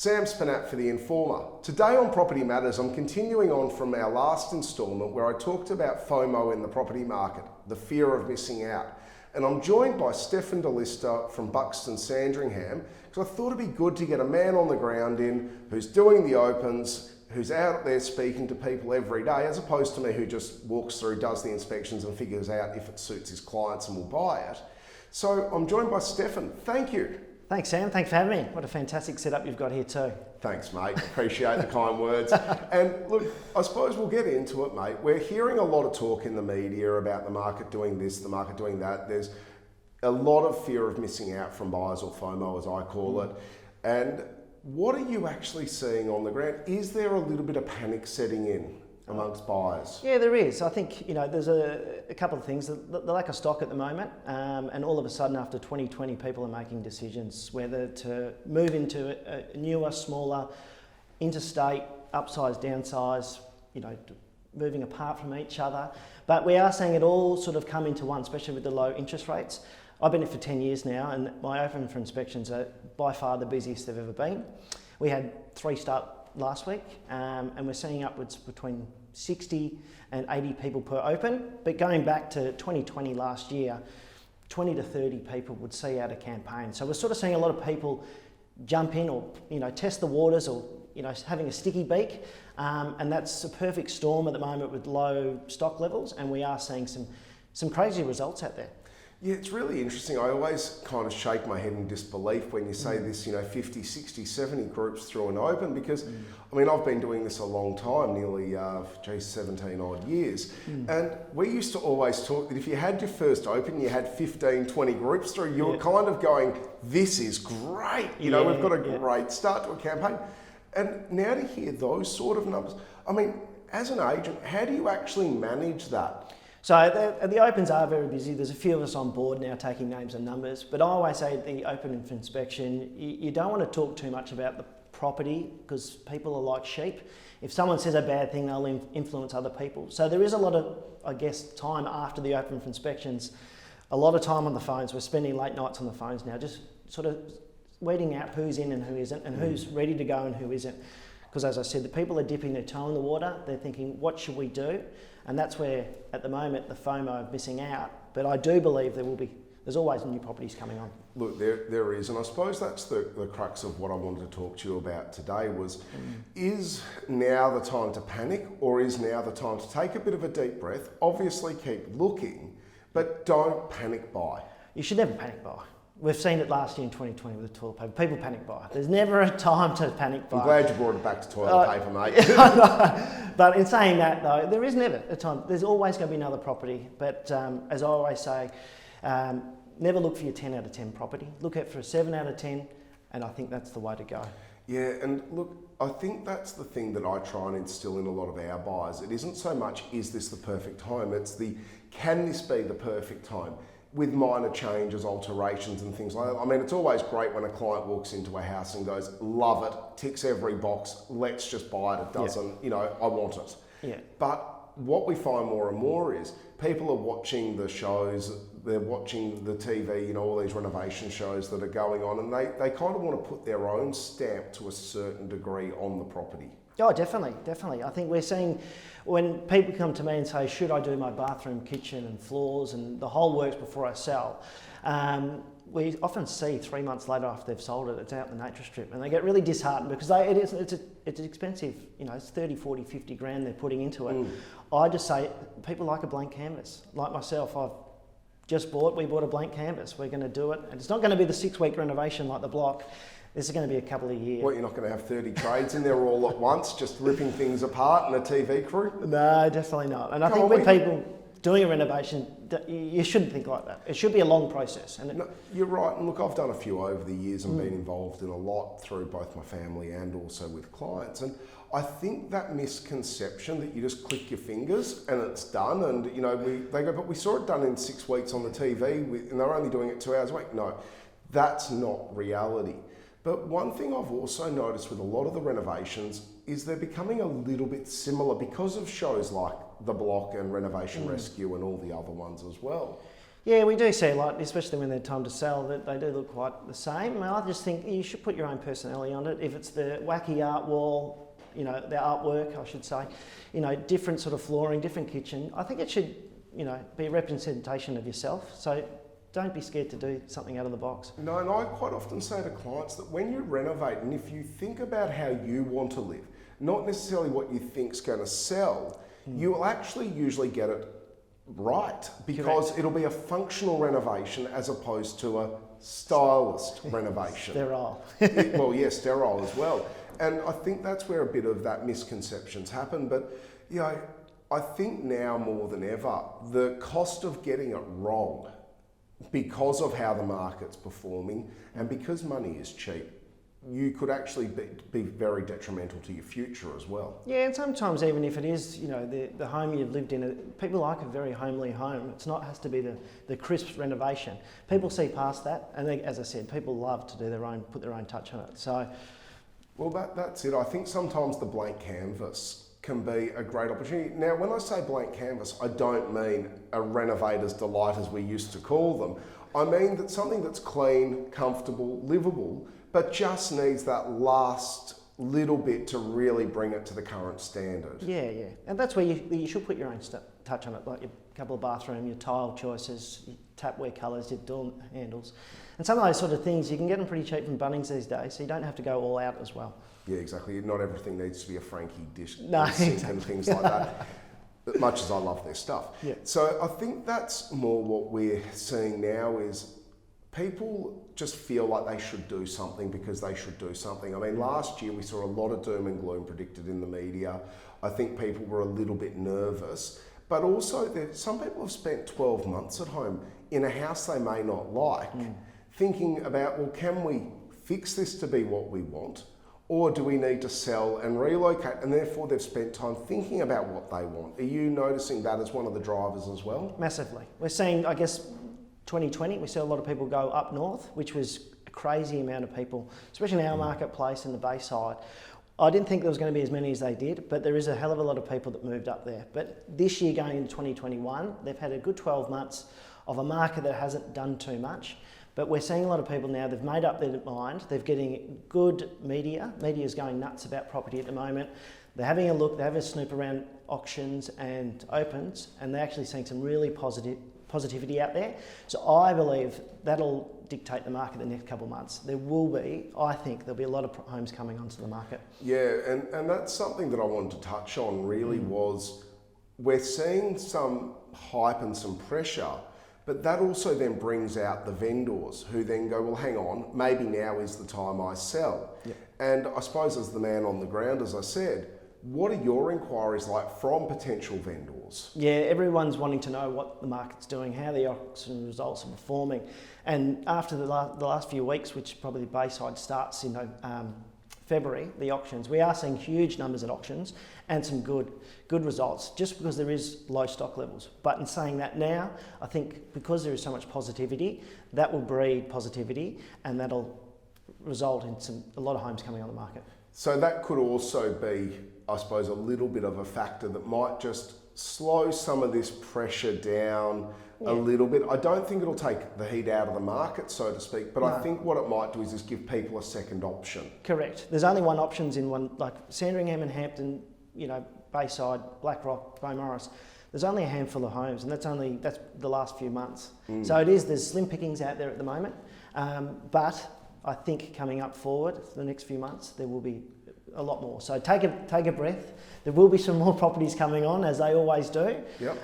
Sam Spernat for TheInformer. Today on Property Matters, I'm continuing on from our last instalment where I talked about FOMO in the property market, the fear of missing out. And I'm joined by Stefan Delyster from Buxton Sandringham, because I thought it'd be good to get a man on the ground in who's doing the opens, who's out there speaking to people every day, as opposed to me who just walks through, does the inspections and figures out if it suits his clients and will buy it. So I'm joined by Stefan. Thank you. Thanks, Sam. Thanks for having me. What a fantastic setup you've got here too. Thanks, mate. Appreciate the kind words. And look, I suppose we'll get into it, mate. We're hearing a lot of talk in the media about the market doing this, the market doing that. There's a lot of fear of missing out from buyers, or FOMO as I call it. And what are you actually seeing on the ground? Is there a little bit of panic setting in amongst buyers? Yeah, there is. I think, there's a couple of things. The lack of stock at the moment, and all of a sudden after 2020, people are making decisions whether to move into a newer, smaller, interstate, upsize, downsize, moving apart from each other. But we are seeing it all sort of come into one, especially with the low interest rates. I've been here for 10 years now, and my open for inspections are by far the busiest they've ever been. We had 3 start last week, and we're seeing upwards between 60 and 80 people per open. But going back to 2020 last year, 20 to 30 people would see out a campaign. So we're sort of seeing a lot of people jump in or test the waters, or having a sticky beak, and that's a perfect storm at the moment with low stock levels, and we are seeing some crazy results out there. Yeah, it's really interesting. I always kind of shake my head in disbelief when you say this, 50, 60, 70 groups through an open, because, I've been doing this a long time, nearly, 17 odd years. And we used to always talk that if you had your first open, you had 15, 20 groups through, you were kind of going, this is great. We've got a great start to a campaign. And now to hear those sort of numbers, as an agent, how do you actually manage that? So the opens are very busy. There's a few of us on board now taking names and numbers, but I always say the open for inspection, you don't want to talk too much about the property, because people are like sheep. If someone says a bad thing, they'll influence other people. So there is a lot of, time after the open for inspections, a lot of time on the phones. We're spending late nights on the phones now, just sort of weeding out who's in and who isn't, and who's ready to go and who isn't. Because as I said, the people are dipping their toe in the water. They're thinking, what should we do? And that's where, at the moment, the FOMO of missing out. But I do believe there's always new properties coming on. Look, there is, and I suppose that's the crux of what I wanted to talk to you about today was, is now the time to panic, or is now the time to take a bit of a deep breath, obviously keep looking, but don't panic buy? You should never panic buy. We've seen it last year in 2020 with the toilet paper. People panic buy. There's never a time to panic buy. I'm glad you brought it back to toilet paper, mate. But in saying that, though, there is never a time. There's always going to be another property. But as I always say, never look for your 10 out of 10 property. Look out for a 7 out of 10, and I think that's the way to go. Yeah, and look, I think that's the thing that I try and instill in a lot of our buyers. It isn't so much, is this the perfect time? It's can this be the perfect time? With minor changes, alterations and things like that. It's always great when a client walks into a house and goes, love it, ticks every box, let's just buy it. It doesn't, I want it. Yeah. But what we find more and more is people are watching the shows, they're watching the TV, all these renovation shows that are going on, and they kind of want to put their own stamp to a certain degree on the property. Oh, definitely. I think we're seeing when people come to me and say, should I do my bathroom, kitchen and floors and the whole works before I sell? We often see 3 months later after they've sold it, it's out in the nature strip, and they get really disheartened because it's expensive. It's 30, 40, 50 grand they're putting into it. I just say people like a blank canvas. Like myself, we bought a blank canvas. We're going to do it, and it's not going to be the 6-week renovation like the block. This is going to be a couple of years. What, you're not going to have 30 trades in there all at once, just ripping things apart and a TV crew? No, definitely not. And I think with people doing a renovation, you shouldn't think like that. It should be a long process. No, you're right. And look, I've done a few over the years and been involved in a lot through both my family and also with clients. And I think that misconception that you just click your fingers and it's done, and they go, but we saw it done in 6 weeks on the TV, and they're only doing it 2 hours a week. No, that's not reality. But one thing I've also noticed with a lot of the renovations is they're becoming a little bit similar because of shows like The Block and Renovation Rescue and all the other ones as well. Yeah, we do see a lot, especially when they're time to sell, that they do look quite the same. And I just think you should put your own personality on it. If it's the wacky art wall, you know, the artwork, I should say, you know, different sort of flooring, different kitchen, I think it should, you know, be a representation of yourself. So don't be scared to do something out of the box. No, and I quite often say to clients that when you renovate, and if you think about how you want to live, not necessarily what you think's going to sell, you will actually usually get it right, because Correct. it'll be a functional renovation as opposed to a stylist renovation. Sterile. Well, yeah, sterile as well. And I think that's where a bit of that misconceptions happen. But, you know, I think now more than ever, the cost of getting it wrong, because of how the market's performing and because money is cheap, you could actually be very detrimental to your future as well. Yeah, and sometimes even if it is, you know, the home you've lived in, people like a very homely home. It's not has to be the crisp renovation. People see past that, and they, as I said, people love to do put their own touch on it. So, well, that's it. I think sometimes the blank canvas can be a great opportunity. Now, when I say blank canvas, I don't mean a renovator's delight as we used to call them. I mean that something that's clean, comfortable, livable, but just needs that last little bit to really bring it to the current standard. yeah, and that's where you should put your own touch on it, like your couple of bathroom, your tile choices, your tapware colours, your door handles. And some of those sort of things, you can get them pretty cheap from Bunnings these days, so you don't have to go all out as well. Yeah, exactly. Not everything needs to be a Frankie dish No, sink exactly. and things like that, as much as I love their stuff. Yeah. So I think that's more what we're seeing now is people just feel like they should do something because they should do something. I mean, last year we saw a lot of doom and gloom predicted in the media. I think people were a little bit nervous, but also some people have spent 12 months at home in a house they may not like, thinking about, well, can we fix this to be what we want? Or do we need to sell and relocate? And therefore they've spent time thinking about what they want. Are you noticing that as one of the drivers as well? Massively. We're seeing, I guess, 2020, we saw a lot of people go up north, which was a crazy amount of people, especially in our marketplace in the Bayside. I didn't think there was going to be as many as they did, but there is a hell of a lot of people that moved up there. But this year going into 2021, they've had a good 12 months of a market that hasn't done too much. But we're seeing a lot of people now, they've made up their mind, they're getting good media. Media's going nuts about property at the moment. They're having a look, they have a snoop around auctions and opens, and they're actually seeing some really positivity out there. So I believe that'll dictate the market the next couple of months. I think there'll be a lot of homes coming onto the market. Yeah, and that's something that I wanted to touch on really was we're seeing some hype and some pressure, but that also then brings out the vendors who then go, well, hang on, maybe now is the time I sell. Yep. And I suppose as the man on the ground, as I said, what are your inquiries like from potential vendors? Yeah, everyone's wanting to know what the market's doing, how the auction results are performing. And after the last few weeks, which probably Bayside starts in February, the auctions, we are seeing huge numbers at auctions and some good results, just because there is low stock levels. But in saying that now, I think because there is so much positivity, that will breed positivity and that'll result in a lot of homes coming on the market. So that could also be, I suppose, a little bit of a factor that might just slow some of this pressure down a little bit. I don't think it'll take the heat out of the market, so to speak, but No. I think what it might do is just give people a second option. Correct. There's only one options in one, like Sandringham and Hampton, you know, Bayside, Blackrock, Beaumaris. There's only a handful of homes, and that's the last few months. So there's slim pickings out there at the moment, but I think coming up forward for the next few months, there will be a lot more. So take a breath. There will be some more properties coming on, as they always do. Yep.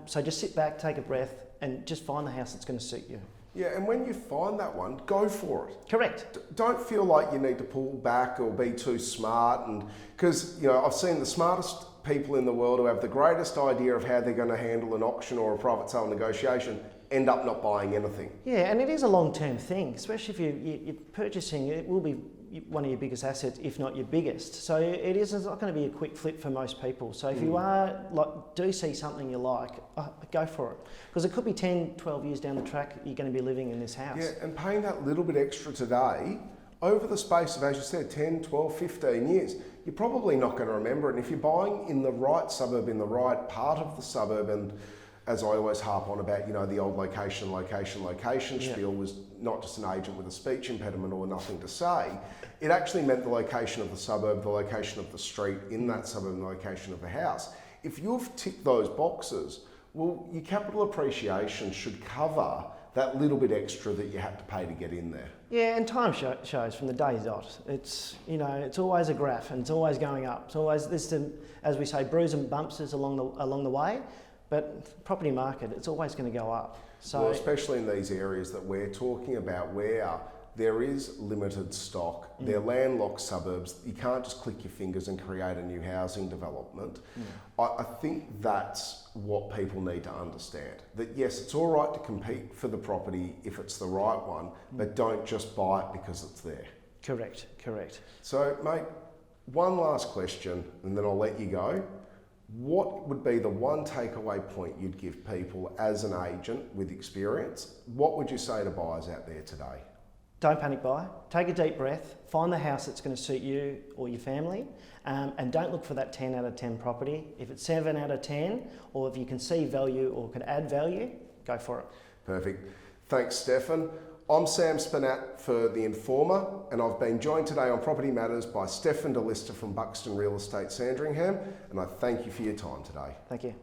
So just sit back, take a breath, and just find the house that's going to suit you. Yeah, and when you find that one, go for it. Correct. Don't feel like you need to pull back or be too smart, and because I've seen the smartest people in the world who have the greatest idea of how they're going to handle an auction or a private sale negotiation end up not buying anything. Yeah, and it is a long-term thing, especially if you're purchasing. It will be one of your biggest assets, if not your biggest. So it's not going to be a quick flip for most people. So if you do see something you like, go for it. Because it could be 10, 12 years down the track, you're going to be living in this house. Yeah, and paying that little bit extra today, over the space of, as you said, 10, 12, 15 years, you're probably not going to remember it. And if you're buying in the right suburb, in the right part of the suburb, and as I always harp on about, the old location spiel was not just an agent with a speech impediment or nothing to say. It actually meant the location of the suburb, the location of the street in that suburb, and the location of the house. If you've ticked those boxes, well, your capital appreciation should cover that little bit extra that you had to pay to get in there. Yeah, and time shows from the day dot. It's always a graph, and it's always going up. It's always as we say, bruises and bumps along the way. But property market, it's always going to go up. So, well, especially in these areas that we're talking about, where there is limited stock, they're landlocked suburbs, you can't just click your fingers and create a new housing development. I think that's what people need to understand. That yes, it's all right to compete for the property if it's the right one, but don't just buy it because it's there. Correct. So, mate, one last question and then I'll let you go. What would be the one takeaway point you'd give people as an agent with experience? What would you say to buyers out there today? Don't panic buy. Take a deep breath. Find the house that's going to suit you or your family, and don't look for that 10 out of 10 property. If it's 7 out of 10, or if you can see value or could add value, go for it. Perfect. Thanks, Stefan. I'm Sam Spernat for TheInformer, and I've been joined today on Property Matters by Stefan Delyster from Buxton Real Estate Sandringham, and I thank you for your time today. Thank you.